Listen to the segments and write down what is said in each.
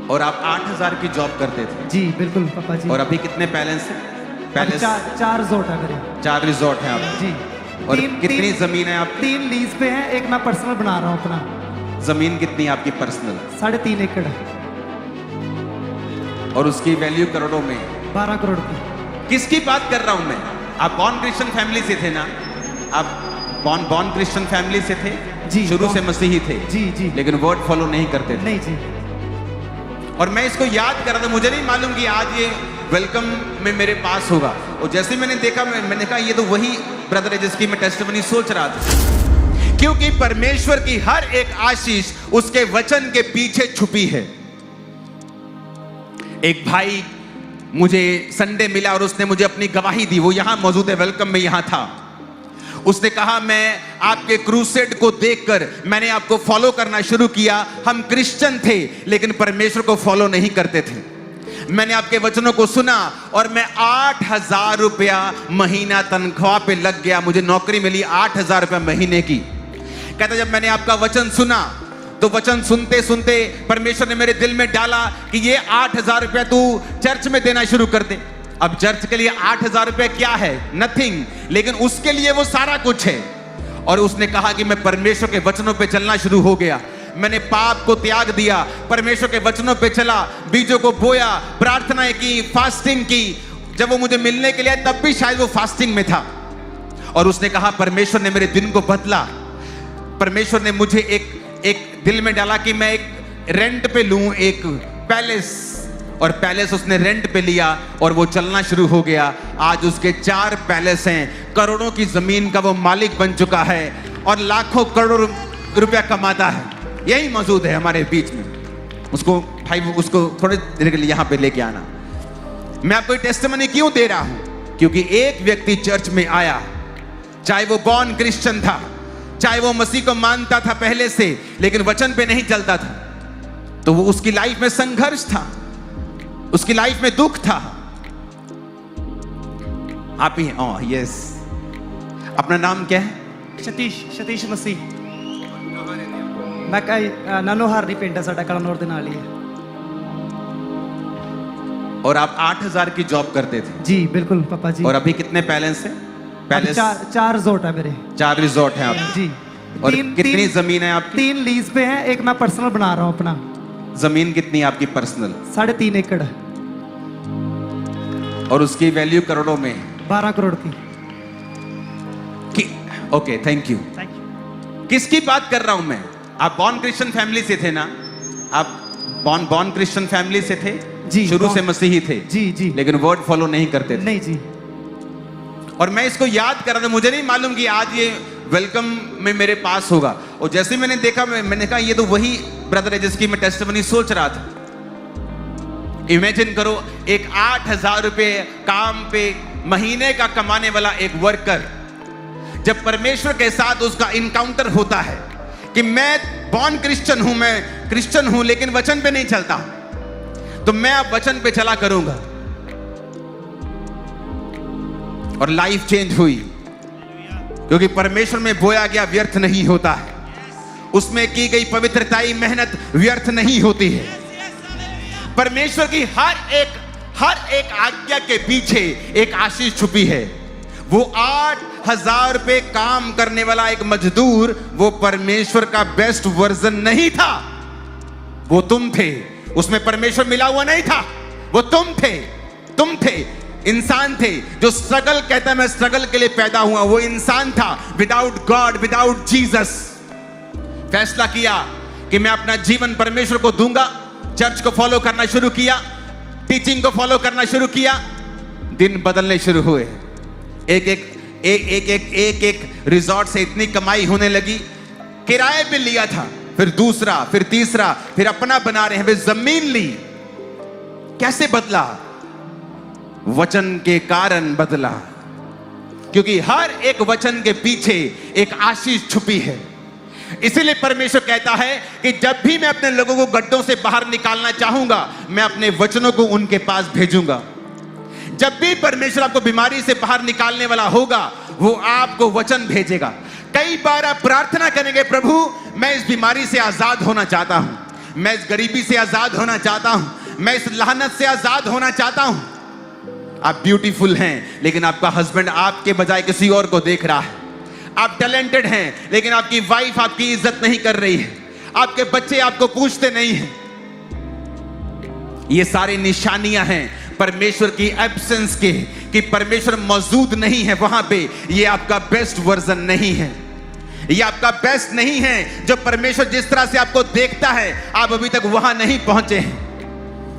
और आप 8,000 की जॉब करते थे जी बिल्कुल पापा जी। और अभी कितने पैलेस हैं? पैलेस चार रिजॉर्ट है मेरे। 4 रिजॉर्ट हैं आप जी। और कितनी जमीन है आपकी? 3 लीज पे है, एक मैं पर्सनल बना रहा हूँ अपना। जमीन कितनी है आपकी पर्सनल? 3.5 एकड़ है और उसकी वैल्यू करोड़ों में? 12 करोड़ की। किसकी बात कर रहा हूं मैं? आप बॉर्न क्रिश्चियन फैमिली से थे ना? आप बॉर्न क्रिश्चियन फैमिली से थे? जी। शुरू से मसीही थे? जी जी। लेकिन वर्ड फॉलो नहीं करते थे? नहीं जी। और मैं इसको याद कर रहा था, मुझे नहीं मालूम कि आज ये वेलकम में मेरे पास होगा। और जैसे मैंने देखा, मैंने कहा ये तो वही ब्रदर है जिसकी मैं टेस्टिमनी सोच रहा था। क्योंकि परमेश्वर की हर एक आशीष उसके वचन के पीछे छुपी है। एक भाई मुझे संडे मिला और उसने मुझे अपनी गवाही दी। वो यहां मौजूद है, वेलकम में यहां था। उसने कहा मैं आपके क्रूसेड को देखकर मैंने आपको फॉलो करना शुरू किया। हम क्रिश्चियन थे लेकिन परमेश्वर को फॉलो नहीं करते थे। मैंने आपके वचनों को सुना और मैं 8,000 रुपया महीना तनख्वाह पे लग गया। मुझे नौकरी मिली 8,000 रुपया महीने की। कहता जब मैंने आपका वचन सुना तो वचन सुनते सुनते परमेश्वर ने मेरे दिल में डाला कि ये 8,000 रुपया तू चर्च में देना शुरू कर दे। अब चर्च के लिए 8,000 रुपया क्या है? नथिंग, लेकिन उसके लिए वो सारा कुछ है। और उसने कहा कि मैं परमेश्वर के वचनों पे चलना शुरू हो गया। मैंने पाप को त्याग दिया, परमेश्वर के वचनों पे चला, बीजों को बोया, प्रार्थनाएं की, फास्टिंग की। जब वो मुझे मिलने के लिए आया तब भी शायद वो फास्टिंग में था। और उसने कहा परमेश्वर ने मेरे दिन को बदला। परमेश्वर ने मुझे एक दिल में डाला कि मैं एक रेंट पे लूं एक पैलेस, और पैलेस उसने रेंट पे लिया और वो चलना शुरू हो गया। आज उसके 4 पैलेस हैं, करोड़ों की जमीन का वो मालिक बन चुका है और लाखों करोड़ रुपया कमाता है। यही मौजूद है हमारे बीच में। उसको भाई उसको थोड़ी देर के लिए यहाँ पे लेके आना। मैं आपको टेस्टिमनी क्यों दे रहा हूं? क्योंकि एक व्यक्ति चर्च में आया, चाहे वो बॉर्न क्रिश्चियन था, चाहे वो मसीह को मानता था पहले से लेकिन वचन पे नहीं चलता था, तो वो उसकी लाइफ में संघर्ष था, उसकी लाइफ में दुख था। आप ही हैं? यस। अपना नाम क्या है? सतीश मसीह। मैं नानोहार पिंड है साडा कलनौर दे नाल ही है। और आप 8,000 की जॉब करते थे? जी बिल्कुल पापा जी। और अभी कितने पैलेस है? पैलेस 4 रिजॉर्ट है मेरे। 4 रिजॉर्ट हैं आप? जी। और कितनी जमीन है आपकी? 3 लीज पे है, एक मैं पर्सनल बना रहा हूँ अपना। जमीन कितनी है आपकी पर्सनल? 3.5 एकड़ है और उसकी वैल्यू करोड़ों में? 12 करोड़ की। Okay, thank you. किसकी बात कर रहा हूं मैं? आप बॉर्न क्रिश्चियन फैमिली से थे ना? आप बॉर्न क्रिश्चियन फैमिली से थे? जी। शुरू से मसीही थे? जी जी। लेकिन वर्ड फॉलो नहीं करते थे? नहीं जी। और मैं इसको याद कर रहा था, मुझे नहीं मालूम कि आज ये वेलकम में मेरे पास होगा। और जैसे मैंने देखा, मैंने कहा ये तो वही ब्रदर है जिसकी मैं टेस्टिमनी सोच रहा था। इमेजिन करो, एक 8,000 रुपए काम पे महीने का कमाने वाला एक वर्कर, जब परमेश्वर के साथ उसका इनकाउंटर होता है कि मैं बॉर्न क्रिश्चियन हूं, मैं क्रिश्चियन हूं लेकिन वचन पे नहीं चलता, तो मैं अब वचन पे चला करूंगा। और लाइफ चेंज हुई, क्योंकि परमेश्वर में बोया गया व्यर्थ नहीं होता है, उसमें की गई पवित्रताई मेहनत व्यर्थ नहीं होती है। परमेश्वर की हर एक आज्ञा के पीछे एक आशीष छुपी है। वो 8,000 रुपए काम करने वाला एक मजदूर, वो परमेश्वर का बेस्ट वर्जन नहीं था, वो तुम थे। उसमें परमेश्वर मिला हुआ नहीं था, वो तुम थे, इंसान थे। जो स्ट्रगल कहता है मैं स्ट्रगल के लिए पैदा हुआ, वो इंसान था। विदाउट गॉड, विदाउट जीसस, फैसला किया कि मैं अपना जीवन परमेश्वर को दूंगा। चर्च को फॉलो करना शुरू किया, टीचिंग को फॉलो करना शुरू किया। दिन बदलने शुरू हुए। एक रिजॉर्ट से इतनी कमाई होने लगी, किराए पे लिया था, फिर दूसरा, फिर तीसरा, फिर अपना बना रहे हैं, फिर जमीन ली। कैसे बदला? वचन के कारण बदला, क्योंकि हर एक वचन के पीछे एक आशीष छुपी है। इसीलिए परमेश्वर कहता है कि जब भी मैं अपने लोगों को गड्ढों से बाहर निकालना चाहूंगा, मैं अपने वचनों को उनके पास भेजूंगा। जब भी परमेश्वर आपको बीमारी से बाहर निकालने वाला होगा, वो आपको वचन भेजेगा। कई बार आप प्रार्थना करेंगे, प्रभु मैं इस बीमारी से आजाद होना चाहता हूं, मैं इस गरीबी से आजाद होना चाहता हूं, मैं इस लानत से आजाद होना चाहता हूं। आप ब्यूटीफुल हैं लेकिन आपका हस्बैंड आपके बजाय किसी और को देख रहा है। आप टैलेंटेड हैं लेकिन आपकी वाइफ आपकी इज्जत नहीं कर रही है। आपके बच्चे आपको पूछते नहीं हैं। ये सारी निशानियां हैं परमेश्वर की एब्सेंस के, कि परमेश्वर मौजूद नहीं है वहां पे। ये आपका बेस्ट वर्जन नहीं है, ये आपका बेस्ट नहीं है। जो परमेश्वर जिस तरह से आपको देखता है, आप अभी तक वहां नहीं पहुंचे हैं।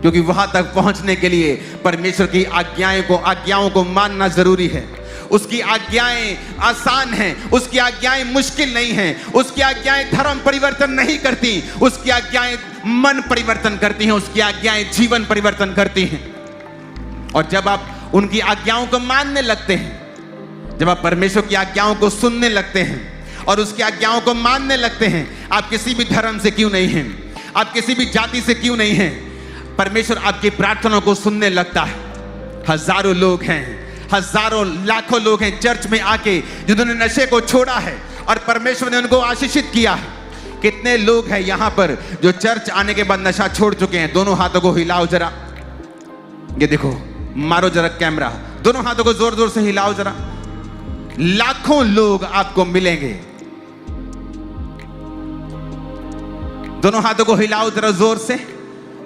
क्योंकि वहां तक पहुंचने के लिए परमेश्वर की आज्ञाओं को मानना जरूरी है। उसकी आज्ञाएं आसान हैं, उसकी आज्ञाएं मुश्किल नहीं हैं, उसकी आज्ञाएं धर्म परिवर्तन नहीं करती, उसकी आज्ञाएं मन परिवर्तन करती हैं, उसकी आज्ञाएं जीवन परिवर्तन करती हैं। और जब आप उनकी आज्ञाओं को मानने लगते हैं, जब आप परमेश्वर की आज्ञाओं को सुनने लगते हैं और उसकी आज्ञाओं को मानने लगते हैं, आप किसी भी धर्म से क्यों नहीं हैं, आप किसी भी जाति से क्यों नहीं हैं, परमेश्वर आपकी प्रार्थनाओं को सुनने लगता है। हजारों लोग हैं, हजारों लाखों लोग हैं चर्च में आके जिन्होंने नशे को छोड़ा है और परमेश्वर ने उनको आशीषित किया है। कितने लोग हैं यहां पर जो चर्च आने के बाद नशा छोड़ चुके हैं? दोनों हाथों को हिलाओ जरा, ये देखो, मारो जरा कैमरा, दोनों हाथों को जोर जोर से हिलाओ जरा। लाखों लोग आपको मिलेंगे। दोनों हाथों को हिलाओ जरा जोर से।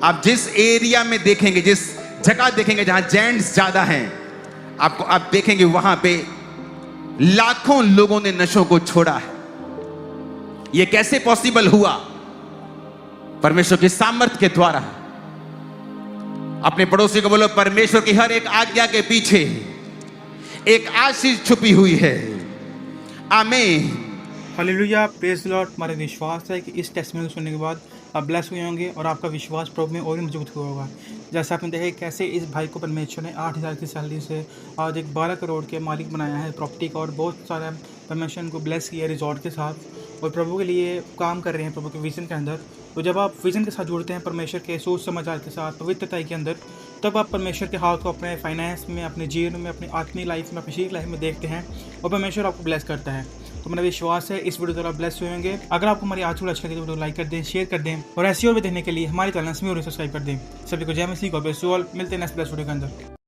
आप जिस एरिया में देखेंगे, जिस जगह देखेंगे जहां जेंट्स ज्यादा हैं, आप देखेंगे वहां पे लाखों लोगों ने नशों को छोड़ा है। यह कैसे पॉसिबल हुआ? परमेश्वर की सामर्थ्य के द्वारा। अपने पड़ोसी को बोलो, परमेश्वर की हर एक आज्ञा के पीछे एक आशीष छुपी हुई है। आमीन। Hallelujah, praise the Lord. हमारा विश्वास है कि इस टेस्टमनी को सुनने के बाद आप ब्लेस हुए होंगे और आपका विश्वास प्रभु में और भी मजबूत हुआ होगा। जैसे आपने देखा कैसे इस भाई को परमेश्वर ने 8,000 की सैलरी से आज एक 12 करोड़ के मालिक बनाया है प्रॉपर्टी का, और बहुत सारा परमेश्वर को ब्लेस किया रिजॉर्ट के साथ, और प्रभु के लिए काम कर रहे हैं प्रभु के विजन के अंदर। तो जब आप विजन के साथ जुड़ते हैं परमेश्वर के सोच समाचार के साथ, पवित्रता के अंदर, तब आप परमेश्वर के हाथ को अपने फाइनेंस में, अपने जीवन में, अपनी आत्मीय लाइफ में, अपनी शरीर लाइफ में देखते हैं और परमेश्वर आपको ब्लेस करता है। तो मेरा विश्वास है इस वीडियो द्वारा ब्लेस हुए होंगे। अगर आपको हमारी आज वीडियो अच्छा लगे तो वीडियो लाइक कर दें, शेयर कर दें, और ऐसी और भी देखने के लिए हमारे चैनल में सब्सक्राइब कर दें। सभी को जय मसीह, गॉड ब्लेस यू ऑल। मिलते हैं नेक्स्ट ब्लेस वीडियो के अंदर।